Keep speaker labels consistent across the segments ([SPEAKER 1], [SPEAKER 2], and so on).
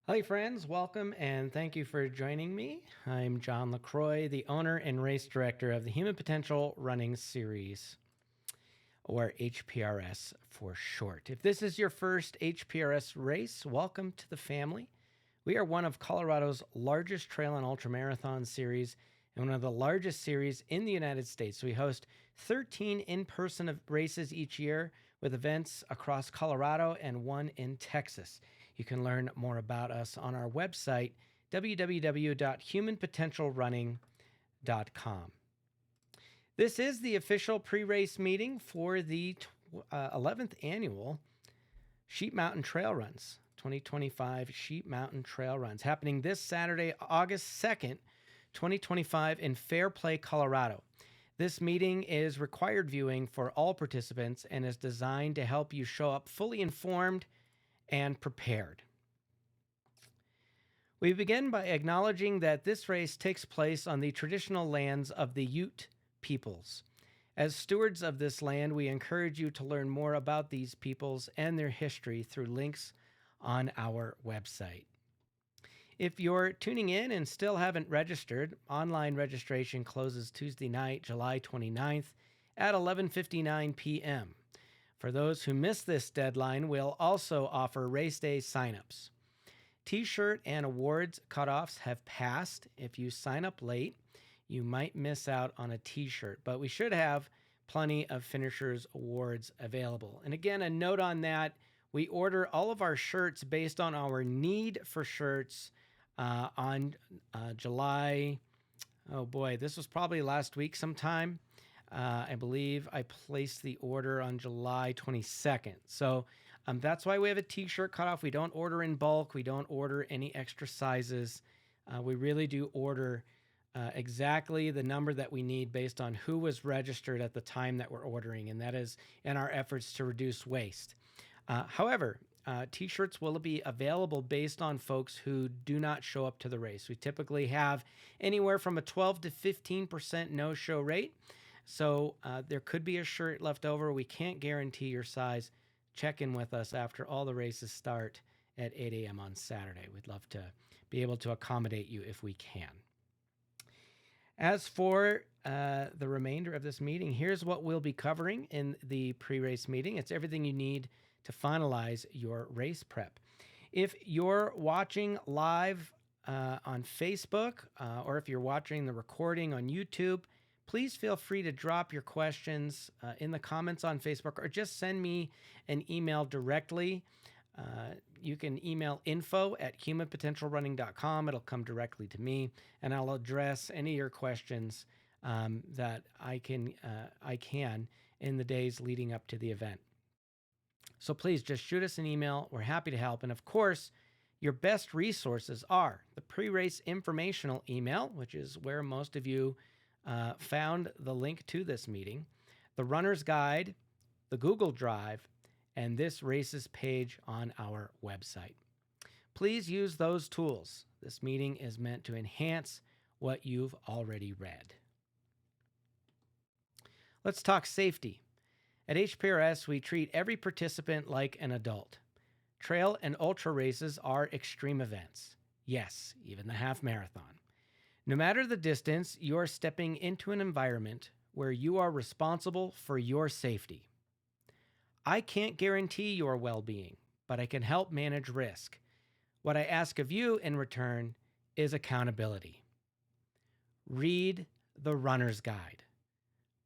[SPEAKER 1] Hi, friends. Welcome and thank you for joining me. I'm John LaCroix, the owner and race director of the Human Potential Running Series, or HPRS for short. If this is your first HPRS race, welcome to the family. We are one of Colorado's largest trail and ultramarathon series and one of the largest series in the United States. We host 13 in-person races each year with events across Colorado and one in Texas. You can learn more about us on our website, www.humanpotentialrunning.com. This is the official pre-race meeting for the 11th annual Sheep Mountain Trail Runs, 2025 Sheep Mountain Trail Runs, happening this Saturday, August 2nd, 2025 in Fairplay, Colorado. This meeting is required viewing for all participants and is designed to help you show up fully informed and prepared. We begin by acknowledging that this race takes place on the traditional lands of the Ute peoples. As stewards of this land, we encourage you to learn more about these peoples and their history through links on our website. If you're tuning in and still haven't registered, online registration closes Tuesday night, July 29th at 11:59 p.m. For those who missed this deadline, we'll also offer race day signups. T-shirt and awards cutoffs have passed. If you sign up late, you might miss out on a t-shirt, but we should have plenty of finishers awards available. And again, a note on that, we order all of our shirts based on our need for shirts on July, oh boy, this was probably last week sometime. I believe I placed the order on July 22nd. So that's why we have a t-shirt cutoff. We don't order in bulk. We don't order any extra sizes. We really do order exactly the number that we need based on who was registered at the time that we're ordering, and that is in our efforts to reduce waste. However, t-shirts will be available based on folks who do not show up to the race. We typically have anywhere from a 12 to 15% no-show rate. So there could be a shirt left over. We can't guarantee your size. Check in with us after all the races start at 8 a.m. on Saturday. We'd love to be able to accommodate you if we can. As for the remainder of this meeting, here's what we'll be covering in the pre-race meeting. It's everything you need to finalize your race prep. If you're watching live on Facebook or if you're watching the recording on YouTube, please feel free to drop your questions in the comments on Facebook or just send me an email directly. You can email info@humanpotentialrunning.com. It'll come directly to me, and I'll address any of your questions that I can in the days leading up to the event. So please just shoot us an email. We're happy to help. And of course, your best resources are the pre-race informational email, which is where most of you found the link to this meeting, the runner's guide, the Google Drive, and this races page on our website. Please use those tools. This meeting is meant to enhance what you've already read. Let's talk safety. At HPRS, we treat every participant like an adult. Trail and ultra races are extreme events. Yes, even the half marathon. No matter the distance, you're stepping into an environment where you are responsible for your safety. I can't guarantee your well-being, but I can help manage risk. What I ask of you in return is accountability. Read the runner's guide.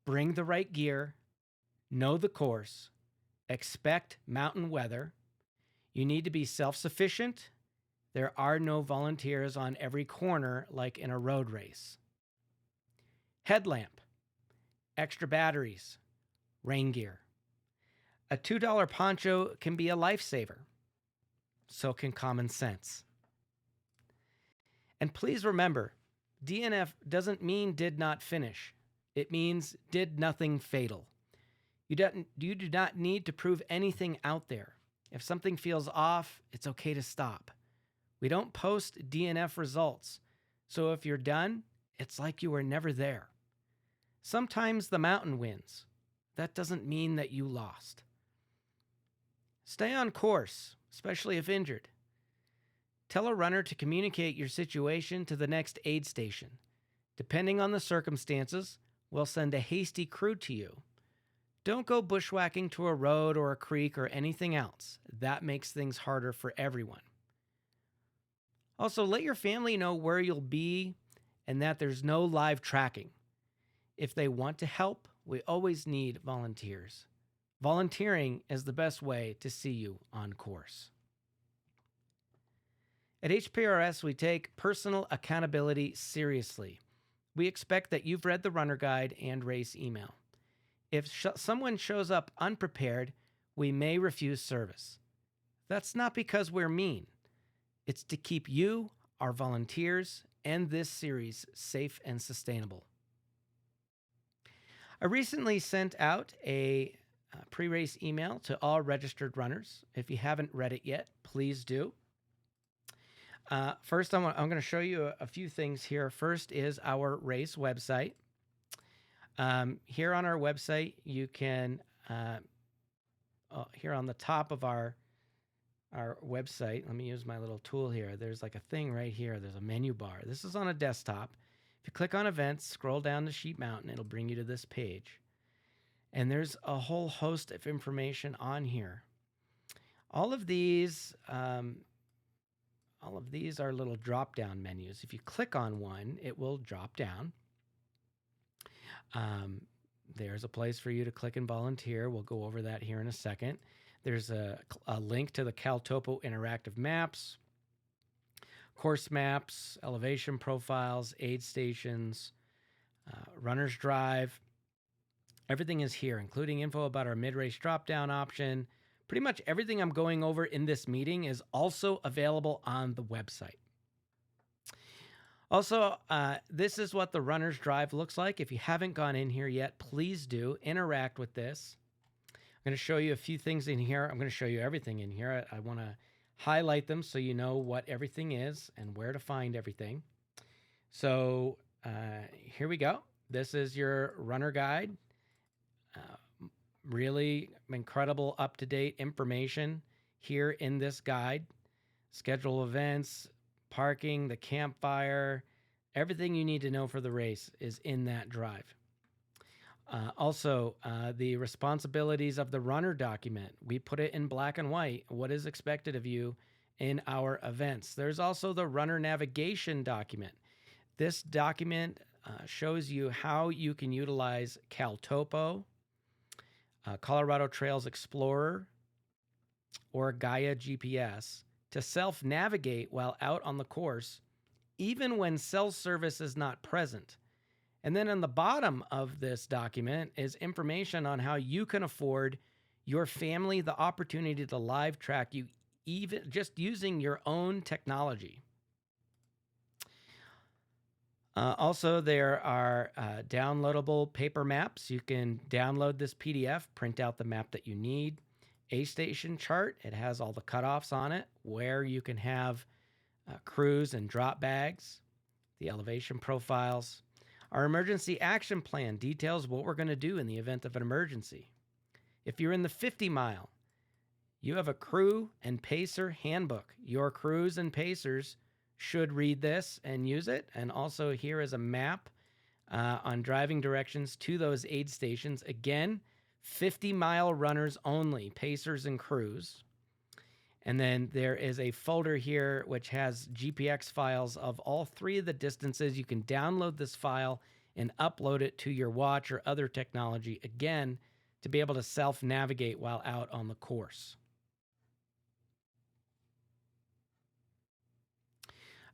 [SPEAKER 1] Bring the right gear. Know the course. Expect mountain weather. You need to be self-sufficient. There are no volunteers on every corner like in a road race. Headlamp, extra batteries, rain gear. A $2 poncho can be a lifesaver. So can common sense. And please remember, DNF doesn't mean did not finish. It means did nothing fatal. You do not need to prove anything out there. If something feels off, it's okay to stop. We don't post DNF results, so if you're done, it's like you were never there. Sometimes the mountain wins. That doesn't mean that you lost. Stay on course, especially if injured. Tell a runner to communicate your situation to the next aid station. Depending on the circumstances, we'll send a hasty crew to you. Don't go bushwhacking to a road or a creek or anything else. That makes things harder for everyone. Also, let your family know where you'll be and that there's no live tracking. If they want to help, we always need volunteers. Volunteering is the best way to see you on course. At HPRS, we take personal accountability seriously. We expect that you've read the runner guide and race email. If someone shows up unprepared, we may refuse service. That's not because we're mean. It's to keep you, our volunteers, and this series safe and sustainable. I recently sent out a pre-race email to all registered runners. If you haven't read it yet, please do. First, I'm going to show you a few things here. First is our race website. Here on our website, you can, here on the top of our website, let me use my little tool here. There's like a thing right here. There's a menu bar. This is on a desktop. If you click on events, scroll down to Sheep Mountain, it'll bring you to this page. And there's a whole host of information on here. All of these are little drop-down menus. If you click on one, it will drop down. There's a place for you to click and volunteer. We'll go over that here in a second. There's a link to the CalTopo interactive maps, course maps, elevation profiles, aid stations, runner's drive. Everything is here, including info about our mid-race drop-down option. Pretty much everything I'm going over in this meeting is also available on the website. Also, this is what the runner's drive looks like. If you haven't gone in here yet, please do interact with this. I'm going to show you a few things in here. I'm going to show you everything in here. I want to highlight them so you know what everything is and where to find everything. So here we go. This is your runner guide. Really incredible up-to-date information here in this guide. Schedule events, parking, the campfire, everything you need to know for the race is in that drive. Also, the responsibilities of the runner document. We put it in black and white, what is expected of you in our events. There's also the runner navigation document. This document shows you how you can utilize CalTopo, Colorado Trails Explorer, or Gaia GPS to self-navigate while out on the course, even when cell service is not present. And then on the bottom of this document is information on how you can afford your family the opportunity to live track you, even just using your own technology. Also, there are downloadable paper maps. You can download this PDF, print out the map that you need. A station chart, it has all the cutoffs on it, where you can have crews and drop bags, the elevation profiles. Our emergency action plan details what we're going to do in the event of an emergency. If you're in the 50 mile, you have a crew and pacer handbook. Your crews and pacers should read this and use it. And also here is a map on driving directions to those aid stations. Again, 50-mile runners only, pacers and crews. And then there is a folder here which has GPX files of all three of the distances. You can download this file and upload it to your watch or other technology, again, to be able to self-navigate while out on the course.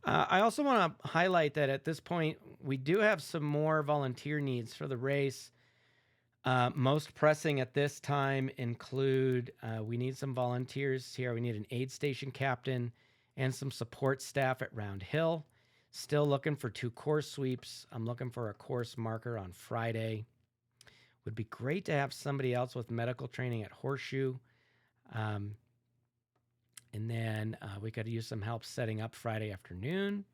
[SPEAKER 1] I also want to highlight that at this point, we do have some more volunteer needs for the race. Most pressing at this time include we need some volunteers here. We need an aid station captain and some support staff at Round Hill. Still looking for 2 course sweeps. I'm looking for a course marker on Friday. Would be great to have somebody else with medical training at Horseshoe. And then we could use some help setting up Friday afternoon.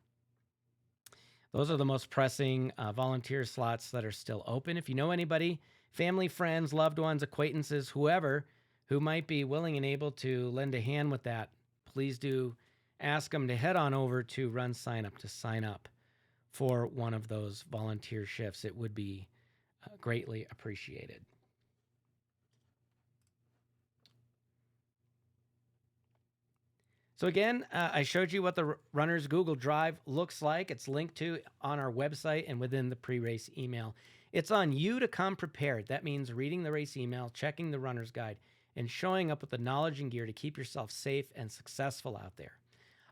[SPEAKER 1] Those are the most pressing volunteer slots that are still open. If you know anybody, family, friends, loved ones, acquaintances, whoever, who might be willing and able to lend a hand with that, please do ask them to head on over to Run Sign Up to sign up for one of those volunteer shifts. It would be greatly appreciated. So again, I showed you what the runner's Google Drive looks like. It's linked to on our website and within the pre-race email. It's on you to come prepared. That means reading the race email, checking the runner's guide, and showing up with the knowledge and gear to keep yourself safe and successful out there.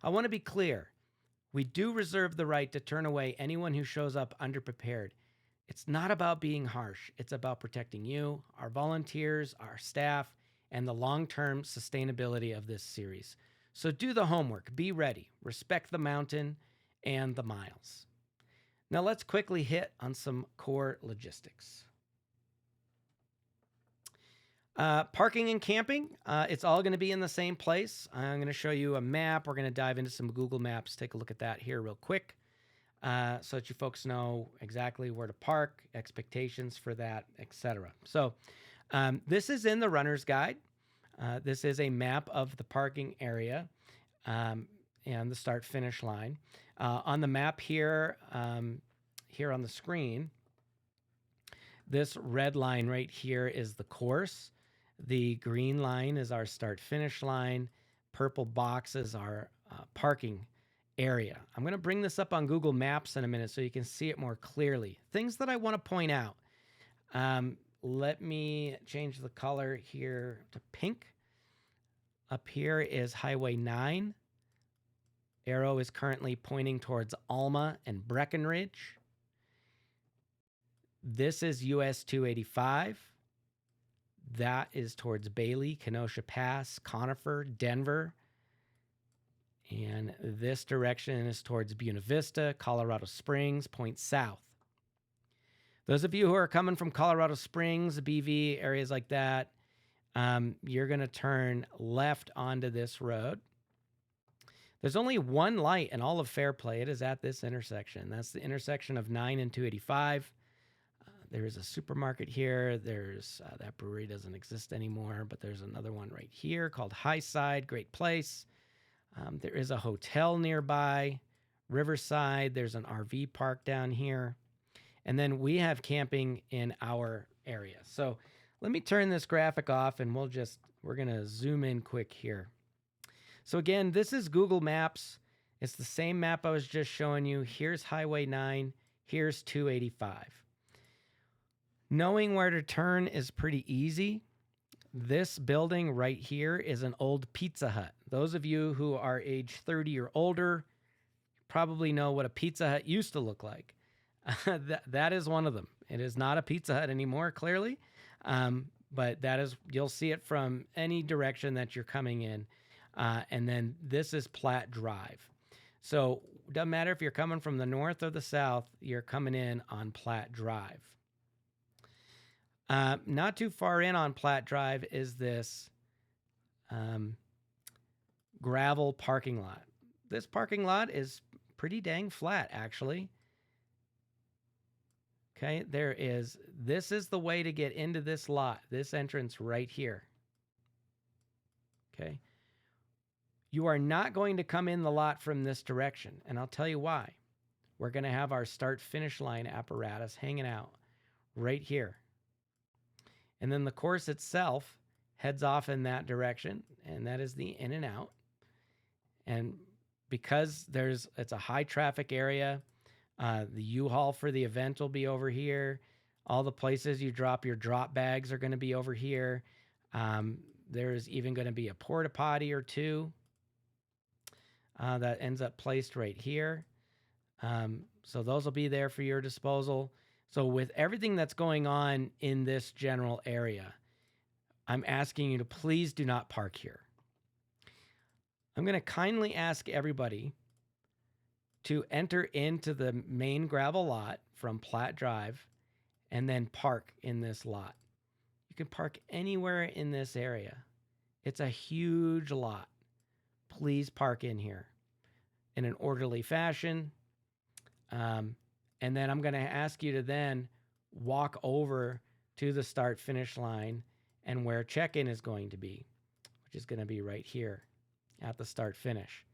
[SPEAKER 1] I want to be clear. We do reserve the right to turn away anyone who shows up underprepared. It's not about being harsh. It's about protecting you, our volunteers, our staff, and the long-term sustainability of this series. So do the homework, be ready, respect the mountain and the miles. Now let's quickly hit on some core logistics. Parking and camping, it's all going to be in the same place. I'm going to show you a map. We're going to dive into some Google Maps. Take a look at that here real quick so that you folks know exactly where to park, expectations for that, etc. So this is in the runner's guide. This is a map of the parking area and the start-finish line. On the map here, here on the screen, this red line right here is the course. The green line is our start-finish line. Purple box is our parking area. I'm going to bring this up on Google Maps in a minute so you can see it more clearly. Things that I want to point out. Let me change the color here to pink. Up here is Highway 9. Arrow is currently pointing towards Alma and Breckenridge. This is US 285. That is towards Bailey, Kenosha Pass, Conifer, Denver. And this direction is towards Buena Vista, Colorado Springs, point south. Those of you who are coming from Colorado Springs, BV, areas like that, you're going to turn left onto this road. There's only one light in all of Fairplay. It is at this intersection. That's the intersection of 9 and 285. There is a supermarket here. There's that brewery doesn't exist anymore, but there's another one right here called Highside. Great place. There is a hotel nearby, Riverside. There's an RV park down here. And then we have camping in our area. So let me turn this graphic off and we're going to zoom in quick here. So again, this is Google Maps. It's the same map I was just showing you. Here's Highway 9. Here's 285. Knowing where to turn is pretty easy. This building right here is an old Pizza Hut. Those of you who are age 30 or older probably know what a Pizza Hut used to look like. That is one of them. It is not a Pizza Hut anymore, clearly, but that is, you'll see it from any direction that you're coming in. And then this is Platte Drive. So it doesn't matter if you're coming from the north or the south, you're coming in on Platte Drive. Not too far in on Platte Drive is this gravel parking lot. This parking lot is pretty dang flat, actually. Okay, this is the way to get into this lot, this entrance right here. Okay. You are not going to come in the lot from this direction, and I'll tell you why. We're going to have our start-finish line apparatus hanging out right here. And then the course itself heads off in that direction, and that is the in and out. And because it's a high traffic area, the U-Haul for the event will be over here. All the places you drop your drop bags are going to be over here. There's even going to be a porta potty or two that ends up placed right here. So those will be there for your disposal. So with everything that's going on in this general area, I'm asking you to please do not park here. I'm going to kindly ask everybody to enter into the main gravel lot from Platte Drive and then park in this lot. You can park anywhere in this area. It's a huge lot. Please park in here in an orderly fashion. And then I'm going to ask you to then walk over to the start-finish line and where check-in is going to be, which is going to be right here at the start-finish.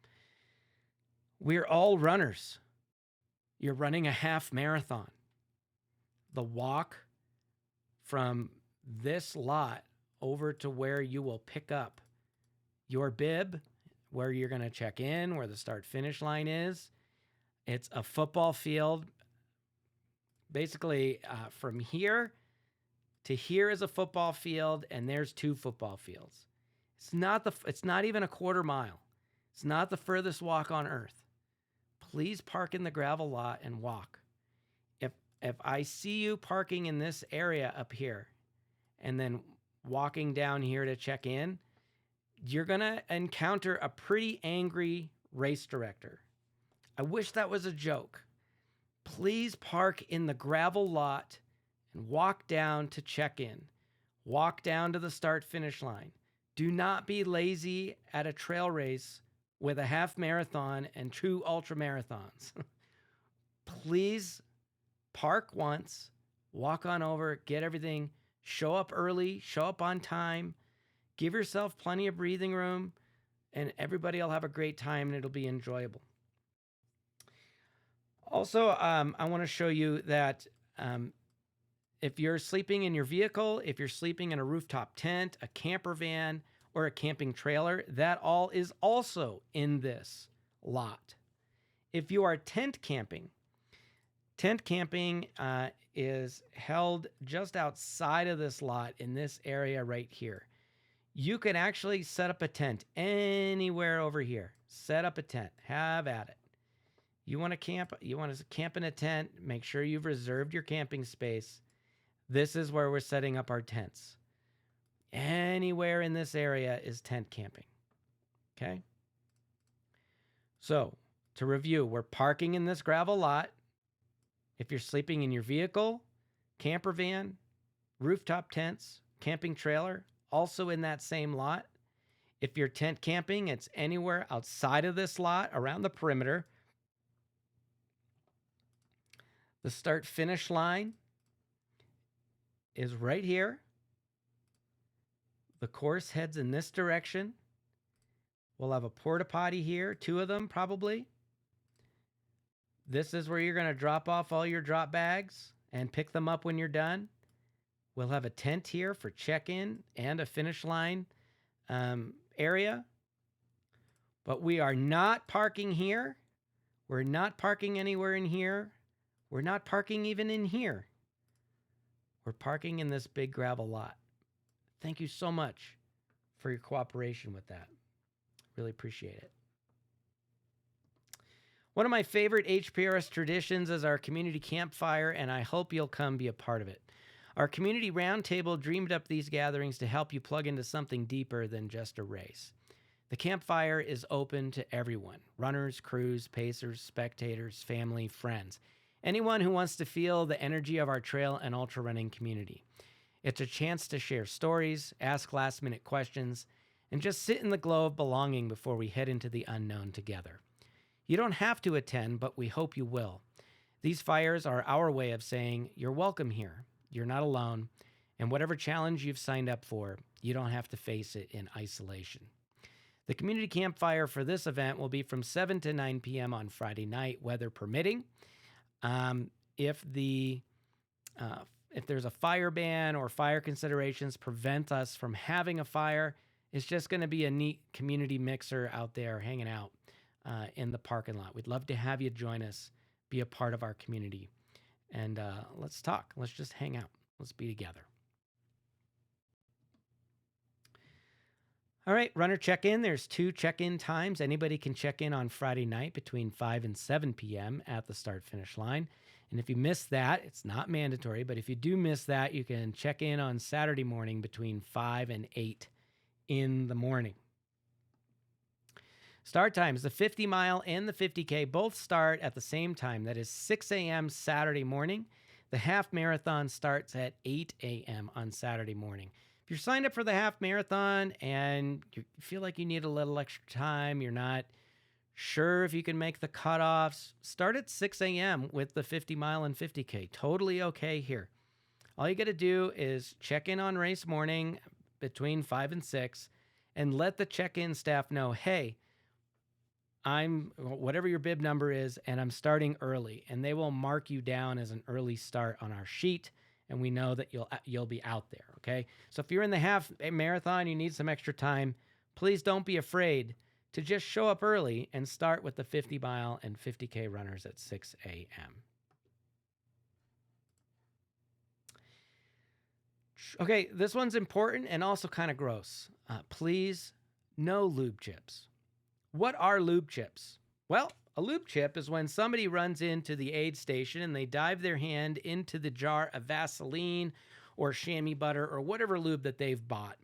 [SPEAKER 1] We're all runners. You're running a half marathon. The walk from this lot over to where you will pick up your bib, where you're going to check in, where the start finish line is. It's a football field. Basically, from here to here is a football field, and there's 2 football fields. It's not even a quarter mile. It's not the furthest walk on earth. Please park in the gravel lot and walk. If I see you parking in this area up here and then walking down here to check in, you're going to encounter a pretty angry race director. I wish that was a joke. Please park in the gravel lot and walk down to check in. Walk down to the start finish line. Do not be lazy at a trail race with a half marathon and 2 ultra marathons. Please park once, walk on over, get everything, show up early, show up on time, give yourself plenty of breathing room, and everybody will have a great time and it'll be enjoyable. Also, I want to show you that if you're sleeping in your vehicle, if you're sleeping in a rooftop tent, a camper van, or a camping trailer, that all is also in this lot. If you are tent camping is held just outside of this lot in this area right here. You can actually set up a tent anywhere over here. Set up a tent. Have at it. You want to camp in a tent, make sure you've reserved your camping space. This is where we're setting up our tents. Anywhere in this area is tent camping. Okay? So, to review, we're parking in this gravel lot. If you're sleeping in your vehicle, camper van, rooftop tents, camping trailer, also in that same lot. If you're tent camping, it's anywhere outside of this lot around the perimeter. The start finish line is right here. The course heads in this direction. We'll have a porta potty here, 2 of them probably. This is where you're going to drop off all your drop bags and pick them up when you're done. We'll have a tent here for check-in and a finish line area. But we are not parking here. We're not parking anywhere in here. We're not parking even in here. We're parking in this big gravel lot. Thank you so much for your cooperation with that. Really appreciate it. One of my favorite HPRS traditions is our community campfire, and I hope you'll come be a part of it. Our community roundtable dreamed up these gatherings to help you plug into something deeper than just a race. The campfire is open to everyone: runners, crews, pacers, spectators, family, friends, anyone who wants to feel the energy of our trail and ultra running community. It's a chance to share stories, ask last-minute questions, and just sit in the glow of belonging before we head into the unknown together. You don't have to attend, but we hope you will. These fires are our way of saying you're welcome here, you're not alone, and whatever challenge you've signed up for, you don't have to face it in isolation. The community campfire for this event will be from 7 to 9 p.m. on Friday night, weather permitting. If there's a fire ban or fire considerations prevent us from having a fire, it's just going to be a neat community mixer out there hanging out in the parking lot. We'd love to have you join us, be a part of our community, and let's talk. Let's just hang out. Let's be together. All right, runner check-in. There's 2 check-in times. Anybody can check in on Friday night between 5 and 7 p.m. at the start-finish line. And if you miss that, it's not mandatory, but if you do miss that, you can check in on Saturday morning between 5 and 8 in the morning. Start times: the 50 mile and the 50K both start at the same time. That is 6 a.m. Saturday morning. The half marathon starts at 8 a.m. on Saturday morning. If you're signed up for the half marathon and you feel like you need a little extra time, you're not sure if you can make the cutoffs, start at 6 a.m. with the 50 mile and 50K. Totally okay here. All you got to do is check in on race morning between 5 and 6 and let the check-in staff know, hey, I'm whatever your bib number is, and I'm starting early, and they will mark you down as an early start on our sheet, and we know that you'll be out there. Okay, so if you're in the half marathon, you need some extra time. Please don't be afraid to just show up early and start with the 50-mile and 50K runners at 6 a.m. Okay, this one's important and also kind of gross. Please, no lube chips. What are lube chips? Well, a lube chip is when somebody runs into the aid station and they dive their hand into the jar of Vaseline or chamois butter or whatever lube that they've bought.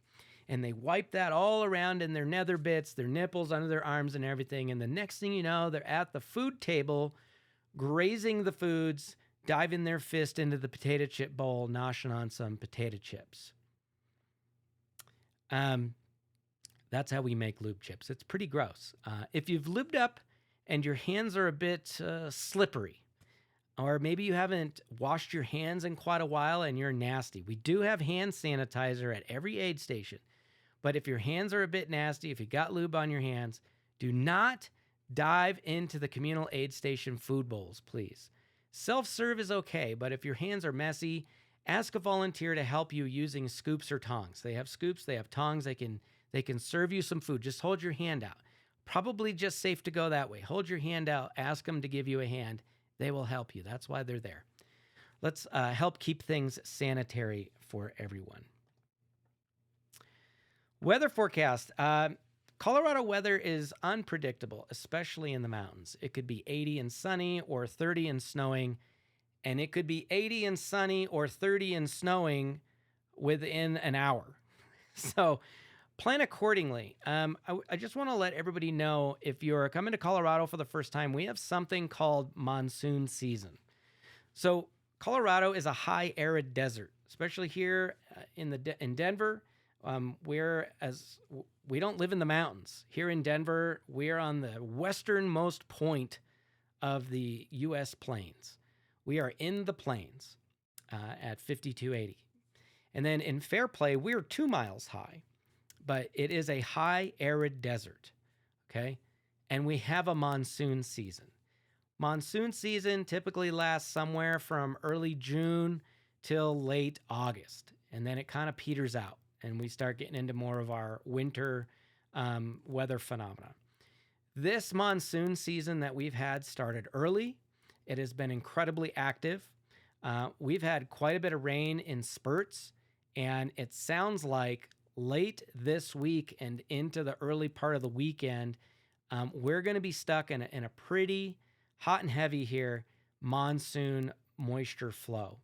[SPEAKER 1] And they wipe that all around in their nether bits, their nipples, under their arms and everything. And the next thing you know, they're at the food table, grazing the foods, diving their fist into the potato chip bowl, noshing on some potato chips. That's how we make lube chips. It's pretty gross. If you've lubed up and your hands are a bit slippery, or maybe you haven't washed your hands in quite a while and you're nasty, we do have hand sanitizer at every aid station. But if your hands are a bit nasty, if you got lube on your hands, do not dive into the communal aid station food bowls, please. Self-serve is okay, but if your hands are messy, ask a volunteer to help you using scoops or tongs. They have scoops, they have tongs, they can serve you some food. Just hold your hand out. Probably just safe to go that way. Hold your hand out, ask them to give you a hand. They will help you. That's why they're there. Let's help keep things sanitary for everyone. Weather forecast. Colorado weather is unpredictable, especially in the mountains. It could be 80 and sunny or 30 and snowing, and it could be 80 and sunny or 30 and snowing within an hour. So plan accordingly. I just want to let everybody know, if you're coming to Colorado for the first time, we have something called monsoon season. So Colorado is a high arid desert, especially here in Denver. We don't live in the mountains. Here in Denver, we're on the westernmost point of the U.S. plains. We are in the plains at 5280. And then in Fairplay, we're 2 miles high, but it is a high arid desert, okay? And we have a monsoon season. Monsoon season typically lasts somewhere from early June till late August, and then it kind of peters out, and we start getting into more of our winter weather phenomena. This monsoon season that we've had started early. It has been incredibly active. We've had quite a bit of rain in spurts, and it sounds like late this week and into the early part of the weekend, we're going to be stuck in a pretty hot and heavy here monsoon moisture flow.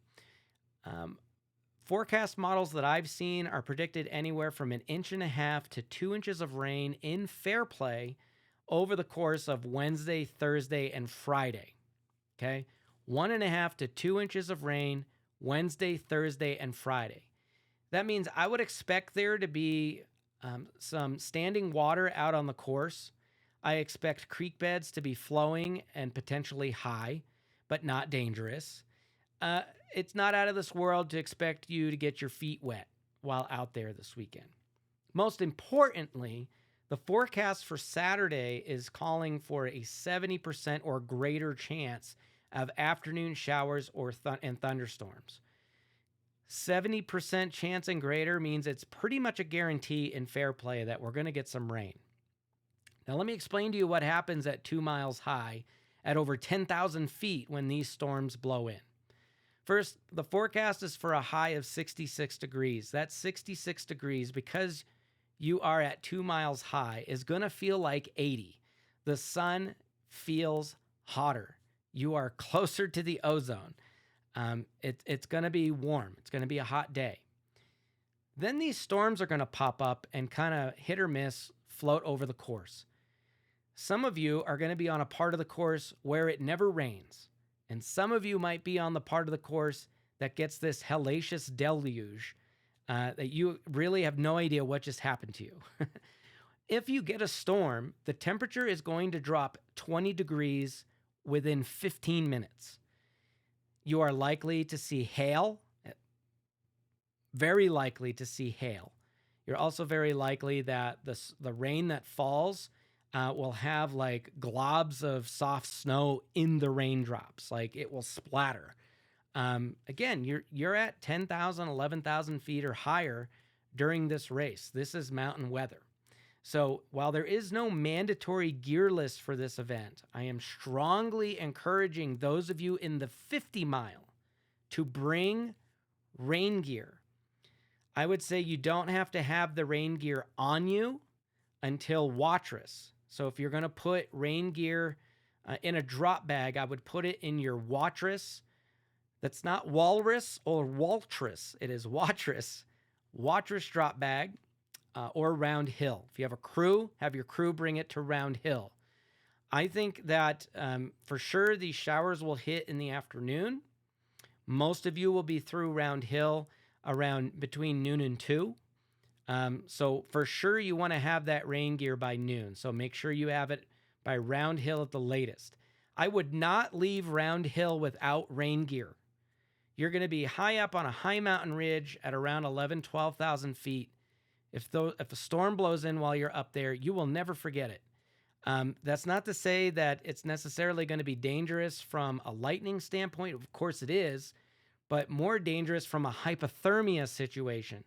[SPEAKER 1] Forecast models that I've seen are predicted anywhere from 1.5 inches to 2 inches of rain in Fairplay over the course of Wednesday, Thursday, and Friday. Okay? 1.5 to 2 inches of rain Wednesday, Thursday, and Friday. That means I would expect there to be some standing water out on the course. I expect creek beds to be flowing and potentially high, but not dangerous. It's not out of this world to expect you to get your feet wet while out there this weekend. Most importantly, the forecast for Saturday is calling for a 70% or greater chance of afternoon showers and thunderstorms. 70% chance and greater means it's pretty much a guarantee in Fairplay that we're going to get some rain. Now, let me explain to you what happens at 2 miles high at over 10,000 feet when these storms blow in. First, the forecast is for a high of 66 degrees. That 66 degrees, because you are at 2 miles high, is going to feel like 80. The sun feels hotter. You are closer to the ozone. It's going to be warm. It's going to be a hot day. Then these storms are going to pop up and kind of hit or miss, float over the course. Some of you are going to be on a part of the course where it never rains. And some of you might be on the part of the course that gets this hellacious deluge that you really have no idea what just happened to you. If you get a storm, the temperature is going to drop 20 degrees within 15 minutes. You are likely to see hail, very likely to see hail. You're also very likely that the rain that falls will have like globs of soft snow in the raindrops. Like it will splatter. Again, you're at 10,000, 11,000 feet or higher during this race. This is mountain weather. So while there is no mandatory gear list for this event, I am strongly encouraging those of you in the 50 mile to bring rain gear. I would say you don't have to have the rain gear on you until Watrous. So if you're going to put rain gear in a drop bag, I would put it in your Watrous. That's not Walrus or Waltrous. It is Watrous. Watrous drop bag or Round Hill. If you have a crew, have your crew bring it to Round Hill. I think that for sure these showers will hit in the afternoon. Most of you will be through Round Hill around between noon and 2. So for sure you want to have that rain gear by noon. So make sure you have it by Round Hill at the latest. I would not leave Round Hill without rain gear. You're going to be high up on a high mountain ridge at around 11, 12,000 feet. If a storm blows in while you're up there, you will never forget it. That's not to say that it's necessarily going to be dangerous from a lightning standpoint. Of course it is, but more dangerous from a hypothermia situation.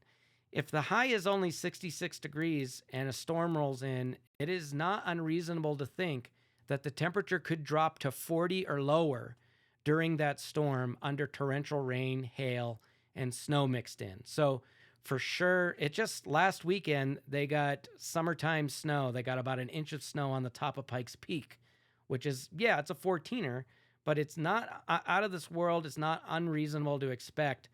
[SPEAKER 1] If the high is only 66 degrees and a storm rolls in, it is not unreasonable to think that the temperature could drop to 40 or lower during that storm under torrential rain, hail, and snow mixed in. So for sure, it just last weekend, they got summertime snow. They got about an inch of snow on the top of Pikes Peak, which is, yeah, it's a 14er, but it's not out of this world. It's not unreasonable to expect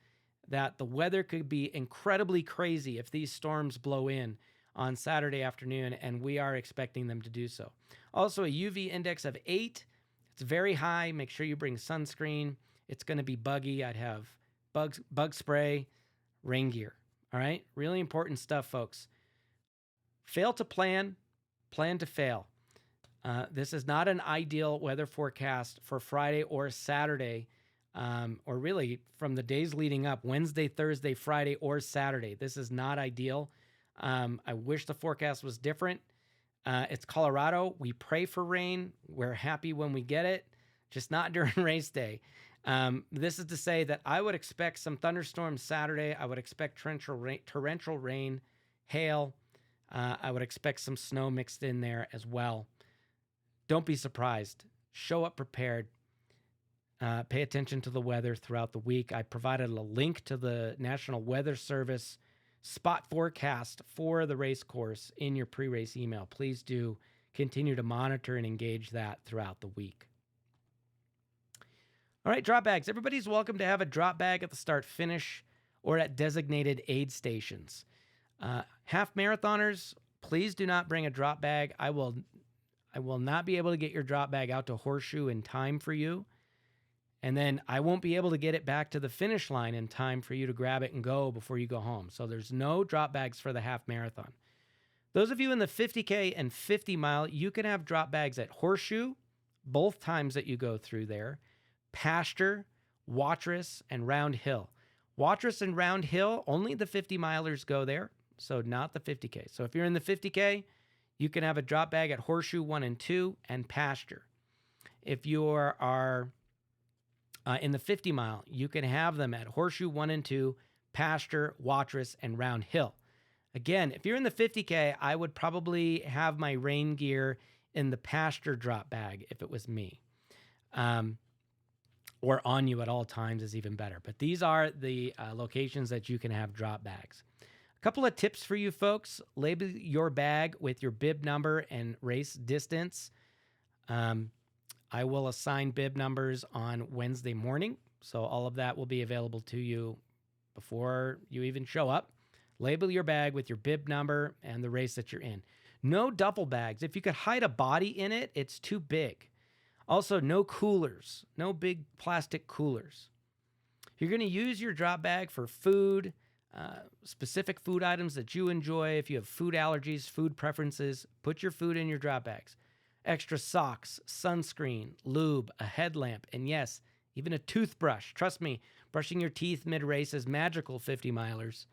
[SPEAKER 1] that the weather could be incredibly crazy if these storms blow in on Saturday afternoon, and we are expecting them to do so. Also, a UV index of 8. It's very high. Make sure you bring sunscreen. It's going to be buggy. I'd have bug spray, rain gear. All right? Really important stuff, folks. Fail to plan, plan to fail. This is not an ideal weather forecast for Friday or Saturday, or really from the days leading up, Wednesday, Thursday, Friday, or Saturday. This is not ideal. I wish the forecast was different. It's Colorado. We pray for rain. We're happy when we get it, just not during race day. This is to say that I would expect some thunderstorms Saturday. I would expect torrential rain, hail. I would expect some snow mixed in there as well. Don't be surprised. Show up prepared. Pay attention to the weather throughout the week. I provided a link to the National Weather Service spot forecast for the race course in your pre-race email. Please do continue to monitor and engage that throughout the week. All right, drop bags. Everybody's welcome to have a drop bag at the start finish or at designated aid stations. Half marathoners, please do not bring a drop bag. I will not be able to get your drop bag out to Horseshoe in time for you. And then I won't be able to get it back to the finish line in time for you to grab it and go before you go home. So there's no drop bags for the half marathon. Those of you in the 50K and 50 mile, you can have drop bags at Horseshoe, both times that you go through there, Pasture, Watrous, and Round Hill. Watrous and Round Hill, only the 50 milers go there, so not the 50K. So if you're in the 50K, you can have a drop bag at Horseshoe 1 and 2 and Pasture. If you are in the 50 mile, you can have them at Horseshoe 1 and 2, Pasture, Watrous, and Round Hill. Again, if you're in the 50K, I would probably have my rain gear in the Pasture drop bag if it was me. Or on you at all times is even better. But these are the locations that you can have drop bags. A couple of tips for you folks. Label your bag with your bib number and race distance. I will assign bib numbers on Wednesday morning, so all of that will be available to you before you even show up. Label your bag with your bib number and the race that you're in. No duffel bags. If you could hide a body in it, it's too big. Also, no coolers, no big plastic coolers. If you're going to use your drop bag for food, specific food items that you enjoy, if you have food allergies, food preferences, put your food in your drop bags. Extra socks, sunscreen, lube, a headlamp, and yes, even a toothbrush. Trust me, brushing your teeth mid-race is magical, 50 milers.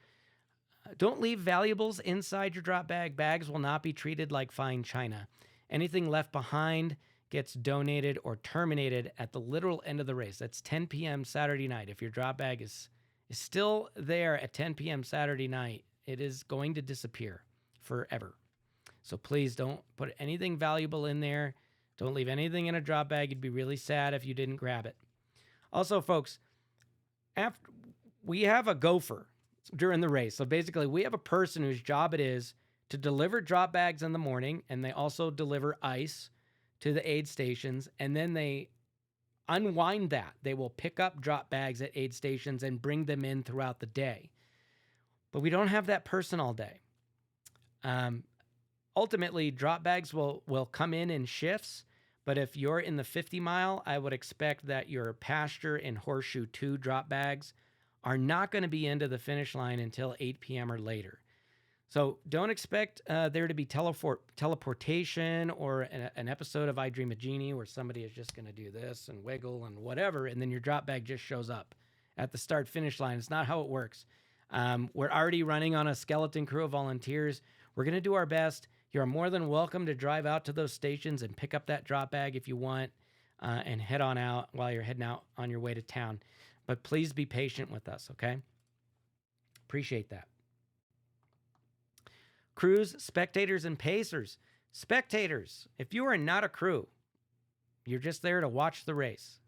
[SPEAKER 1] Don't leave valuables inside your drop bag. Bags will not be treated like fine china. Anything left behind gets donated or terminated at the literal end of the race. That's 10 p.m. Saturday night. If your drop bag is still there at 10 p.m. Saturday night, it is going to disappear forever. So please don't put anything valuable in there. Don't leave anything in a drop bag. You'd be really sad if you didn't grab it. Also, folks, after we have a gopher during the race. So basically, we have a person whose job it is to deliver drop bags in the morning, and they also deliver ice to the aid stations, and then they unwind that. They will pick up drop bags at aid stations and bring them in throughout the day. But we don't have that person all day. Ultimately, drop bags will come in shifts, but if you're in the 50 mile, I would expect that your Pasture and Horseshoe 2 drop bags are not going to be into the finish line until 8 p.m. or later. So don't expect there to be teleportation or an episode of I Dream a Genie where somebody is just going to do this and wiggle and whatever, and then your drop bag just shows up at the start-finish line. It's not how it works. We're already running on a skeleton crew of volunteers. We're going to do our best. You're more than welcome to drive out to those stations and pick up that drop bag if you want and head on out while you're heading out on your way to town. But please be patient with us, okay? Appreciate that. Crews, spectators, and pacers. Spectators, if you are not a crew, you're just there to watch the race.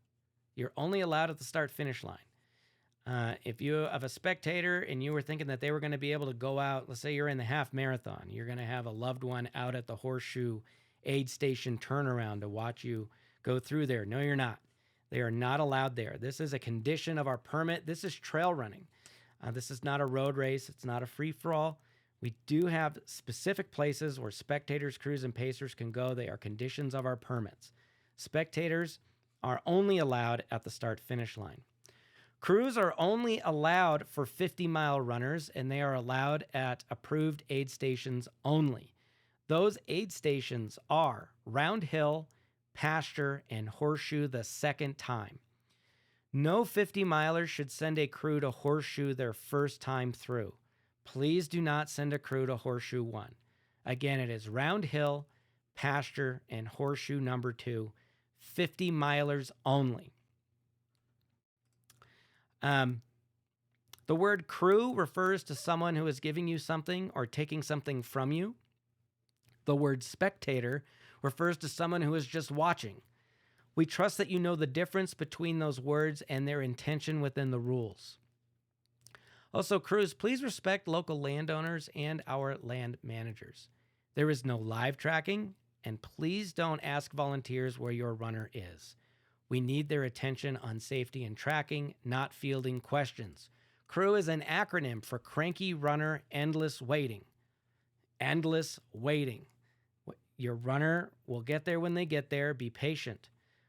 [SPEAKER 1] You're only allowed at the start-finish line. If you have a spectator and you were thinking that they were going to be able to go out, let's say you're in the half marathon, you're going to have a loved one out at the Horseshoe aid station turnaround to watch you go through there. No, you're not. They are not allowed there. This is a condition of our permit. This is trail running. This is not a road race. It's not a free-for-all. We do have specific places where spectators, crews, and pacers can go. They are conditions of our permits. Spectators are only allowed at the start-finish line. Crews are only allowed for 50-mile runners, and they are allowed at approved aid stations only. Those aid stations are Round Hill, Pasture, and Horseshoe the second time. No 50-milers should send a crew to Horseshoe their first time through. Please do not send a crew to Horseshoe 1. Again, it is Round Hill, Pasture, and Horseshoe number 2, 50-milers only. The word crew refers to someone who is giving you something or taking something from you. The word spectator refers to someone who is just watching. We trust that you know the difference between those words and their intention within the rules. Also, crews, please respect local landowners and our land managers. There is no live tracking, and please don't ask volunteers where your runner is. We need their attention on safety and tracking, not fielding questions. Crew is an acronym for Cranky Runner Endless Waiting. Endless waiting. Your runner will get there when they get there. Be patient.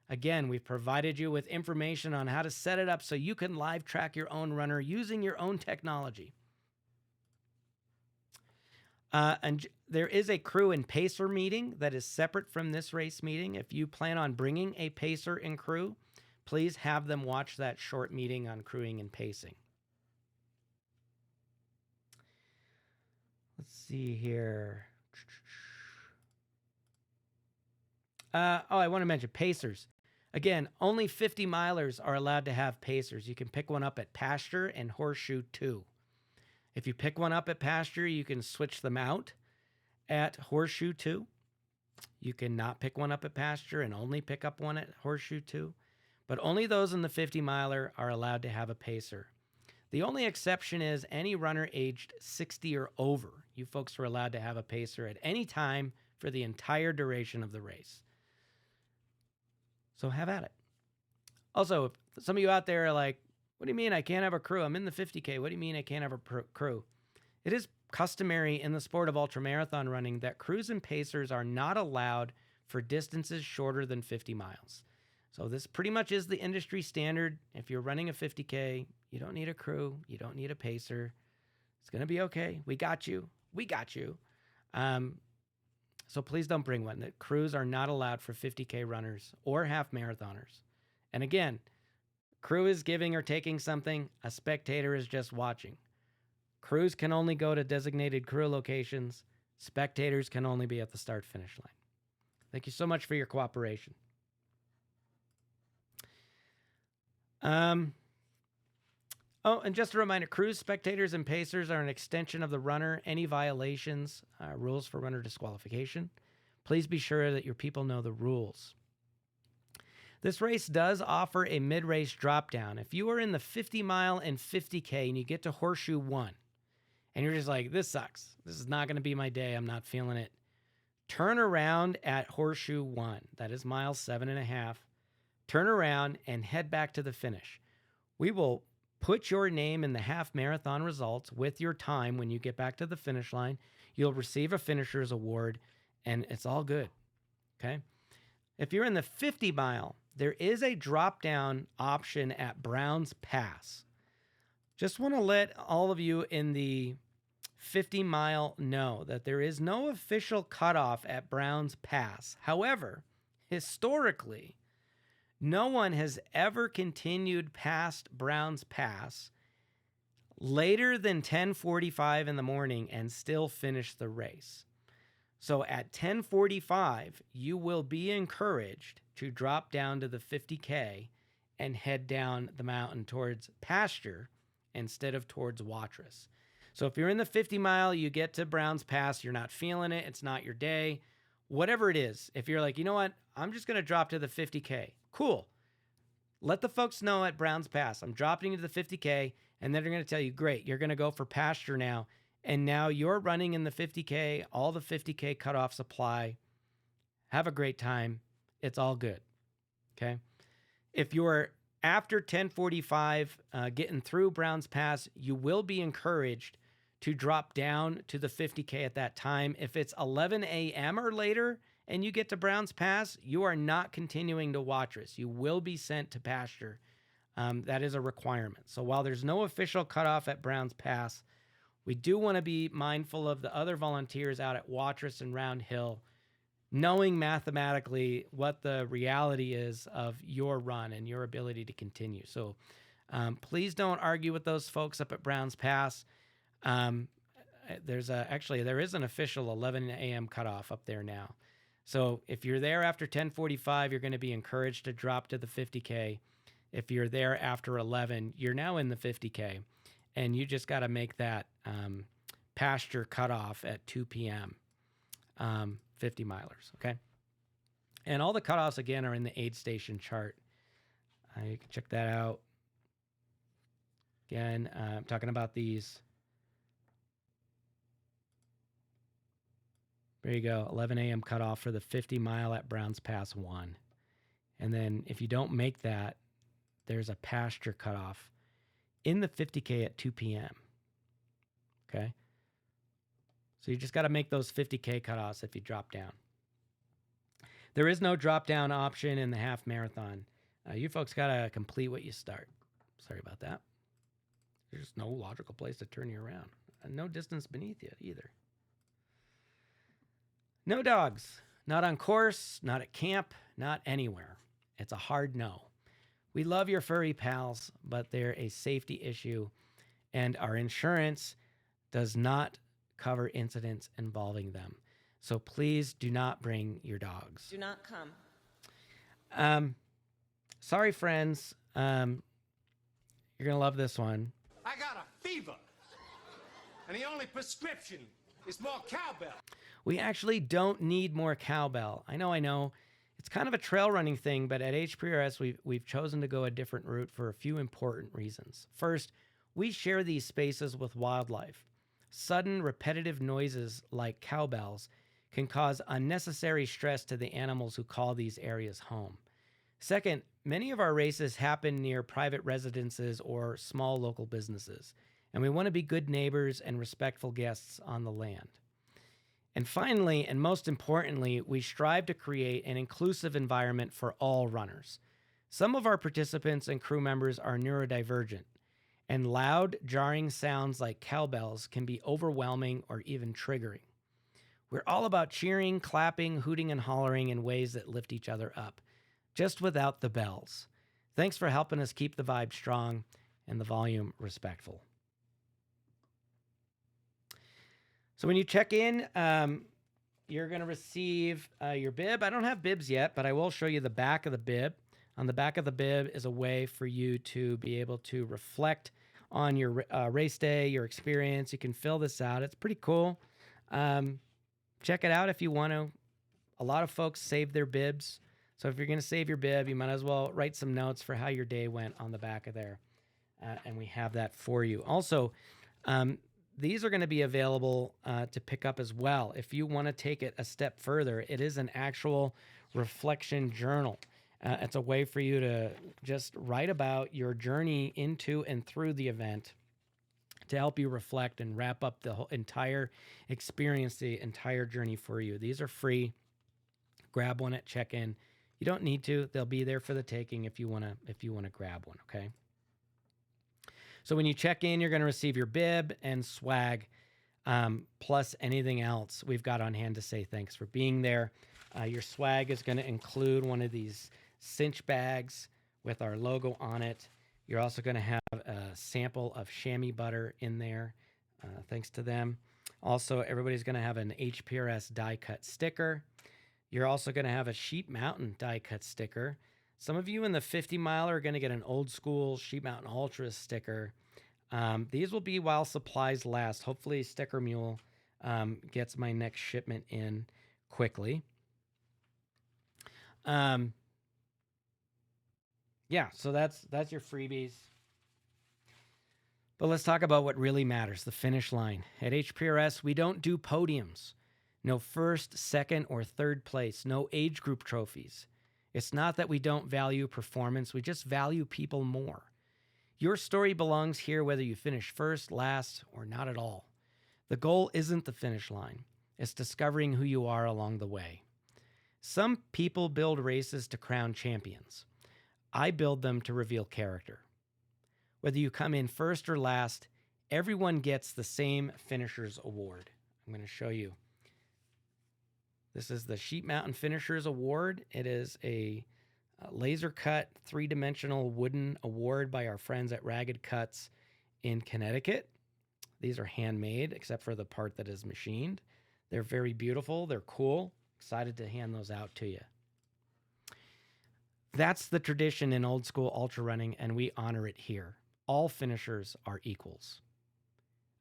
[SPEAKER 1] Again, we've provided you with information on how to set it up so you can live track your own runner using your own technology. And there is a crew and pacer meeting that is separate from this race meeting. If you plan on bringing a pacer and crew, please have them watch that short meeting on crewing and pacing. Let's see here. I want to mention pacers. Again, only 50-milers are allowed to have pacers. You can pick one up at Pasture and Horseshoe 2. If you pick one up at Pasture, you can switch them out at Horseshoe 2. You cannot pick one up at Pasture and only pick up one at Horseshoe 2. But only those in the 50-miler are allowed to have a pacer. The only exception is any runner aged 60 or over. You folks are allowed to have a pacer at any time for the entire duration of the race. So have at it. Also, if some of you out there are like, what do you mean I can't have a crew? I'm in the 50K. What do you mean I can't have a crew? It is customary in the sport of ultramarathon running that crews and pacers are not allowed for distances shorter than 50 miles. So this pretty much is the industry standard. If you're running a 50K, you don't need a crew. You don't need a pacer. It's going to be okay. We got you. We got you. So please don't bring one. The crews are not allowed for 50K runners or half marathoners. And again, crew is giving or taking something. A spectator is just watching. Crews can only go to designated crew locations. Spectators can only be at the start-finish line. Thank you so much for your cooperation. Oh, and just a reminder, crews, spectators, and pacers are an extension of the runner. Any violations, rules for runner disqualification. Please be sure that your people know the rules. This race does offer a mid-race drop down. If you are in the 50 mile and 50K and you get to Horseshoe 1 and you're just like, this sucks, this is not going to be my day, I'm not feeling it, turn around at Horseshoe 1. That is mile 7.5. Turn around and head back to the finish. We will put your name in the half marathon results with your time when you get back to the finish line. You'll receive a finisher's award, and it's all good. Okay? If you're in the 50 mile, there is a drop down option at Browns Pass. Just want to let all of you in the 50 mile know that there is no official cutoff at Browns Pass. However, historically, no one has ever continued past Browns Pass later than 10:45 in the morning and still finish the race. So at 10:45, you will be encouraged to drop down to the 50K and head down the mountain towards pasture instead of towards Watrous. So if you're in the 50 mile, you get to Browns Pass, you're not feeling it, it's not your day, whatever it is. If you're like, you know what, I'm just going to drop to the 50K. Cool. Let the folks know at Browns Pass, I'm dropping to the 50K, and then they're going to tell you, great, you're going to go for pasture now. And now you're running in the 50K, all the 50K cutoffs apply. Have a great time. It's all good. Okay. If you're after 10:45 getting through Browns Pass, you will be encouraged to drop down to the 50K at that time. If it's 11 a.m. or later and you get to Browns Pass, you are not continuing to Watrous. You will be sent to pasture. That is a requirement. So while there's no official cutoff at Browns Pass, we do want to be mindful of the other volunteers out at Watrous and Round Hill, knowing mathematically what the reality is of your run and your ability to continue. So please don't argue with those folks up at Browns Pass. There is an official 11 a.m. cutoff up there now. So if you're there after 10:45, you're going to be encouraged to drop to the 50K. If you're there after 11, you're now in the 50K. And you just got to make that pasture cutoff at 2 p.m., 50 milers, okay? And all the cutoffs, again, are in the aid station chart. You can check that out. Again, I'm talking about these. There you go, 11 a.m. cutoff for the 50 mile at Browns Pass 1. And then if you don't make that, there's a pasture cutoff in the 50K at 2 p.m. Okay? So you just got to make those 50K cutoffs if you drop down. There is no drop down option in the half marathon. You folks got to complete what you start. Sorry about that. There's no logical place to turn you around. And no distance beneath you either. No dogs. Not on course, not at camp, not anywhere. It's a hard no. We love your furry pals, but they're a safety issue, and our insurance does not cover incidents involving them. So please do not bring your dogs.
[SPEAKER 2] Do not come.
[SPEAKER 1] Sorry, friends. You're going to love this one.
[SPEAKER 3] I got a fever, and the only prescription is more cowbell.
[SPEAKER 1] We actually don't need more cowbell. I know. It's kind of a trail running thing, but at HPRS, we've chosen to go a different route for a few important reasons. First, we share these spaces with wildlife. Sudden, repetitive noises like cowbells can cause unnecessary stress to the animals who call these areas home. Second, many of our races happen near private residences or small local businesses, and we want to be good neighbors and respectful guests on the land. And finally, and most importantly, we strive to create an inclusive environment for all runners. Some of our participants and crew members are neurodivergent, and loud, jarring sounds like cowbells can be overwhelming or even triggering. We're all about cheering, clapping, hooting, and hollering in ways that lift each other up, just without the bells. Thanks for helping us keep the vibe strong and the volume respectful. So when you check in, you're going to receive your bib. I don't have bibs yet, but I will show you the back of the bib. On the back of the bib is a way for you to be able to reflect on your race day, your experience. You can fill this out. It's pretty cool. Check it out if you want to. A lot of folks save their bibs. So if you're going to save your bib, you might as well write some notes for how your day went on the back of there. And we have that for you. Also, these are going to be available to pick up as well. If you want to take it a step further, it is an actual reflection journal. It's a way for you to just write about your journey into and through the event to help you reflect and wrap up the whole entire experience, the entire journey for you. These are free. Grab one at check-in. You don't need to. They'll be there for the taking if you want to grab one, okay? So when you check in, you're going to receive your bib and swag, plus anything else we've got on hand to say thanks for being there. Your swag is going to include one of these cinch bags with our logo on it. You're also going to have a sample of chamois butter in there, thanks to them. Also, everybody's going to have an HPRS die cut sticker. You're also going to have a Sheep Mountain die cut sticker. Some of you in the 50 mile are going to get an old school Sheep Mountain Ultra sticker. These will be while supplies last. Hopefully Sticker Mule gets my next shipment in quickly. Yeah, so that's your freebies. But let's talk about what really matters, the finish line. At HPRS, we don't do podiums. No first, second, or third place. No age group trophies. It's not that we don't value performance. We just value people more. Your story belongs here whether you finish first, last, or not at all. The goal isn't the finish line. It's discovering who you are along the way. Some people build races to crown champions. I build them to reveal character. Whether you come in first or last, everyone gets the same Finishers Award. I'm going to show you. This is the Sheep Mountain Finishers Award. It is a laser cut, three-dimensional wooden award by our friends at Ragged Cuts in Connecticut. These are handmade, except for the part that is machined. They're very beautiful. They're cool. Excited to hand those out to you. That's the tradition in old school ultra running, and we honor it here. All finishers are equals.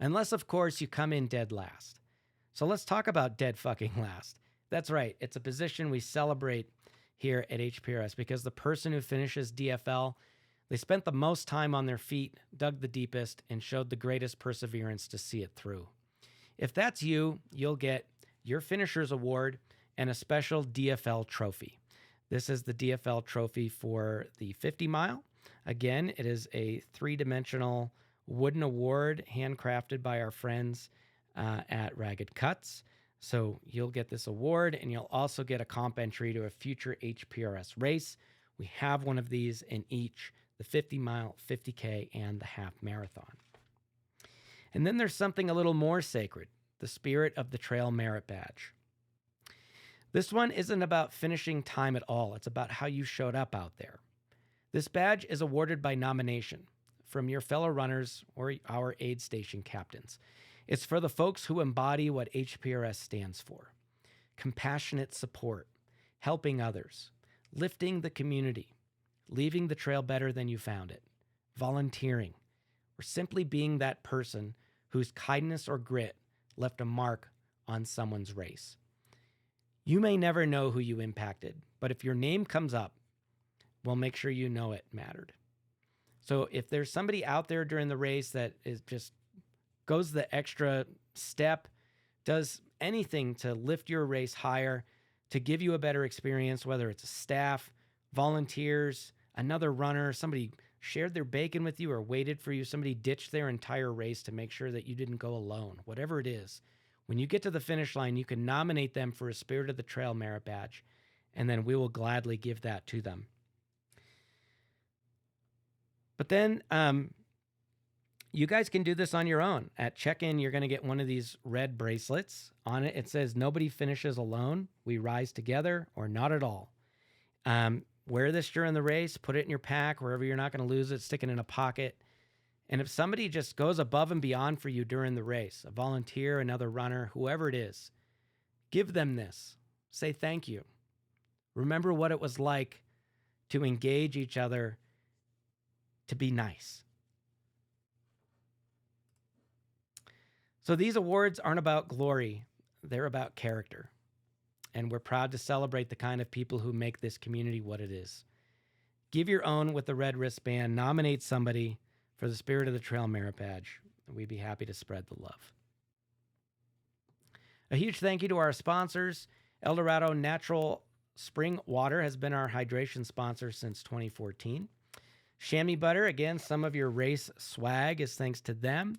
[SPEAKER 1] Unless, of course, you come in dead last. So let's talk about dead fucking last. That's right. It's a position we celebrate here at HPRS because the person who finishes DFL, they spent the most time on their feet, dug the deepest, and showed the greatest perseverance to see it through. If that's you, you'll get your Finishers Award and a special DFL trophy. This is the DFL trophy for the 50 mile. Again, it is a three-dimensional wooden award handcrafted by our friends at Ragged Cuts. So you'll get this award, and you'll also get a comp entry to a future HPRS race. We have one of these in each, the 50 mile, 50K, and the half marathon. And then there's something a little more sacred, the Spirit of the Trail Merit Badge. This one isn't about finishing time at all. It's about how you showed up out there. This badge is awarded by nomination from your fellow runners or our aid station captains. It's for the folks who embody what HPRS stands for. Compassionate support, helping others, lifting the community, leaving the trail better than you found it, volunteering, or simply being that person whose kindness or grit left a mark on someone's race. You may never know who you impacted, but if your name comes up, we'll make sure you know it mattered. So if there's somebody out there during the race that is just goes the extra step, does anything to lift your race higher, to give you a better experience, whether it's a staff, volunteers, another runner, somebody shared their bacon with you or waited for you, somebody ditched their entire race to make sure that you didn't go alone, whatever it is, when you get to the finish line, you can nominate them for a Spirit of the Trail Merit Badge, and then we will gladly give that to them. But then you guys can do this on your own. At check-in, you're going to get one of these red bracelets. On it, it says, "Nobody finishes alone. We rise together or not at all." Wear this during the race. Put it in your pack wherever you're not going to lose it. Stick it in a pocket. And if somebody just goes above and beyond for you during the race, a volunteer, another runner, whoever it is, Give them this. Say thank you. Remember what it was like to engage each other, to be nice. So these awards aren't about glory. They're about character. And we're proud to celebrate the kind of people who make this community what it is. Give your own with the red wristband. Nominate somebody for the Spirit of the Trail merit badge. We'd be happy to spread the love. A huge thank you to our sponsors. El Dorado Natural Spring Water has been our hydration sponsor since 2014. Chamois Butter, again, some of your race swag is thanks to them.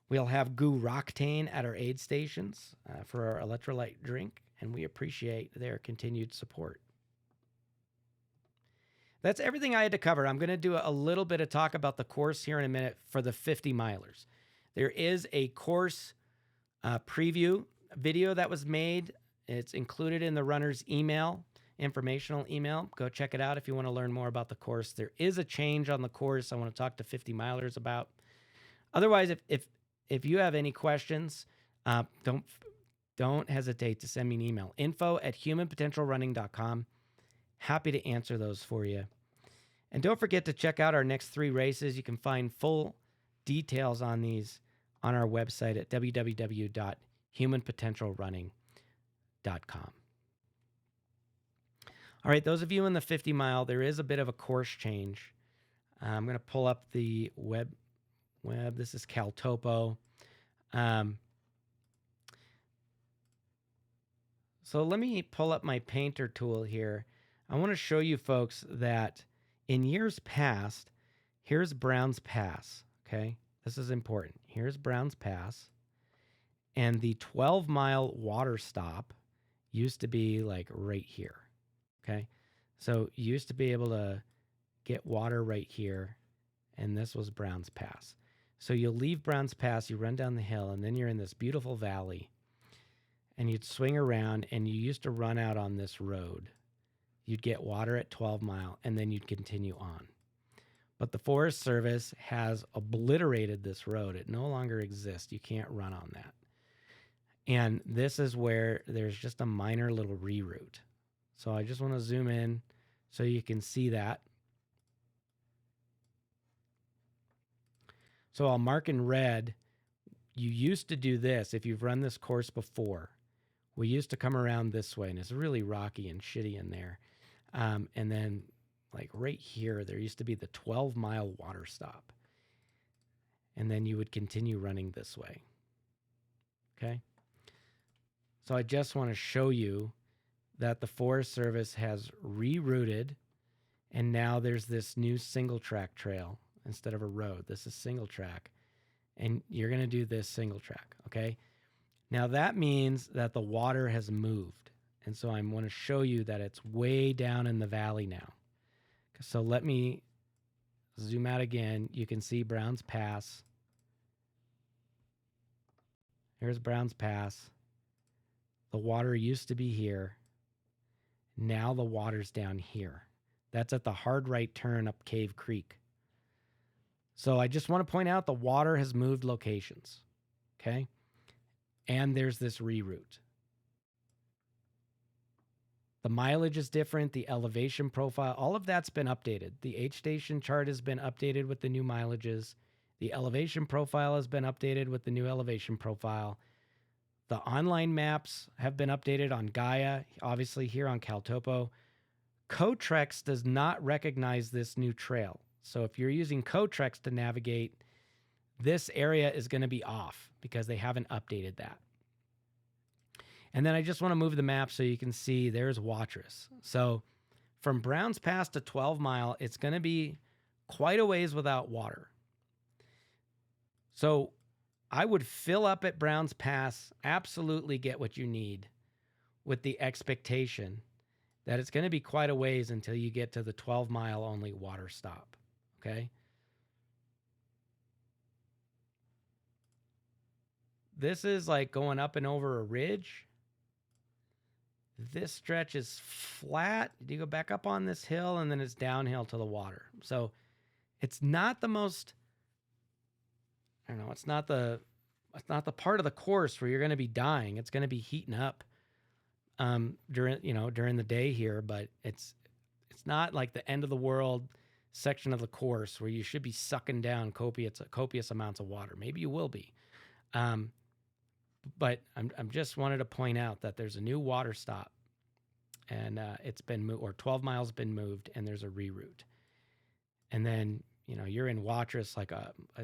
[SPEAKER 1] We'll have Goo Roctane at our aid stations for our electrolyte drink, and we appreciate their continued support. That's everything I had to cover. I'm going to do a little bit of talk about the course here in a minute for the 50 milers. There is a course preview video that was made. It's included in the runner's email, informational email. Go check it out if you want to learn more about the course. There is a change on the course I want to talk to 50 milers about. Otherwise, if you have any questions, don't hesitate to send me an email. info@humanpotentialrunning.com. Happy to answer those for you. And don't forget to check out our next 3 races. You can find full details on these on our website at www.humanpotentialrunning.com. All right, those of you in the 50 mile, there is a bit of a course change. I'm going to pull up the web. This is CalTopo. So let me pull up my painter tool here. I want to show you folks that in years past, here's Browns Pass, okay? This is important. Here's Browns Pass. And the 12-mile water stop used to be like right here, okay? So you used to be able to get water right here, and this was Browns Pass. So you'll leave Browns Pass, you run down the hill, and then you're in this beautiful valley, and you'd swing around, and you used to run out on this road. You'd get water at 12 Mile, and then you'd continue on. But the Forest Service has obliterated this road. It no longer exists. You can't run on that. And this is where there's just a minor little reroute. So I just want to zoom in so you can see that. So I'll mark in red. You used to do this if you've run this course before. We used to come around this way, and it's really rocky and shitty in there. And then like right here, there used to be the 12-mile water stop. And then you would continue running this way. Okay? So I just want to show you that the Forest Service has rerouted, and now there's this new single track trail instead of a road. This is single track, and you're going to do this single track, okay? Now that means that the water has moved, and so I want to show you that it's way down in the valley now. So let me zoom out again. You can see Browns Pass. Here's Browns Pass. The water used to be here. Now the water's down here. That's at the hard right turn up Cave Creek. So I just want to point out the water has moved locations, okay? And there's this reroute. The mileage is different, the elevation profile, all of that's been updated. The H station chart has been updated with the new mileages. The elevation profile has been updated with the new elevation profile. The online maps have been updated on Gaia, obviously here on CalTopo. Cotrex does not recognize this new trail. So if you're using Cotrex to navigate, this area is going to be off because they haven't updated that. And then I just want to move the map so you can see there's Watrous. So from Browns Pass to 12 Mile, it's going to be quite a ways without water. So I would fill up at Browns Pass, absolutely get what you need, with the expectation that it's going to be quite a ways until you get to the 12 Mile only water stop. Okay? This is like going up and over a ridge. This stretch is flat. You go back up on this hill, and then it's downhill to the water. So it's not the most, I don't know, it's not the part of the course where you're going to be dying. It's going to be heating up during the day here, but it's not like the end of the world section of the course where you should be sucking down copious amounts of water. Maybe you will be. But I'm just wanted to point out that there's a new water stop, and it's been moved, or 12 miles been moved, and there's a reroute. And then, you're in Watrous I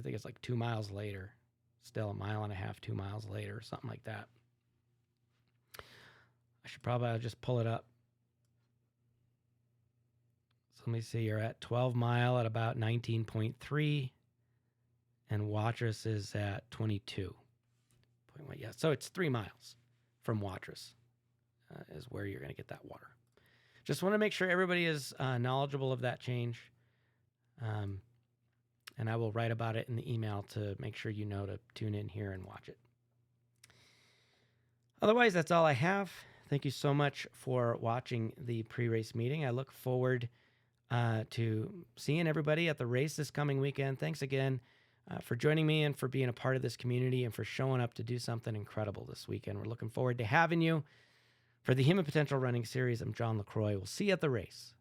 [SPEAKER 1] think it's like 2 miles later, still 1.5 miles, 2 miles later, something like that. I should probably just pull it up. So let me see, you're at 12 Mile at about 19.3, and Watrous is at 22.1. Yeah, so it's 3 miles from Watrous is where you're going to get that water. Just want to make sure everybody is knowledgeable of that change. And I will write about it in the email to make sure you know to tune in here and watch it. Otherwise, that's all I have. Thank you so much for watching the pre-race meeting. I look forward to seeing everybody at the race this coming weekend. Thanks again for joining me and for being a part of this community and for showing up to do something incredible this weekend. We're looking forward to having you for the Human Potential Running Series. I'm John LaCroix. We'll see you at the race.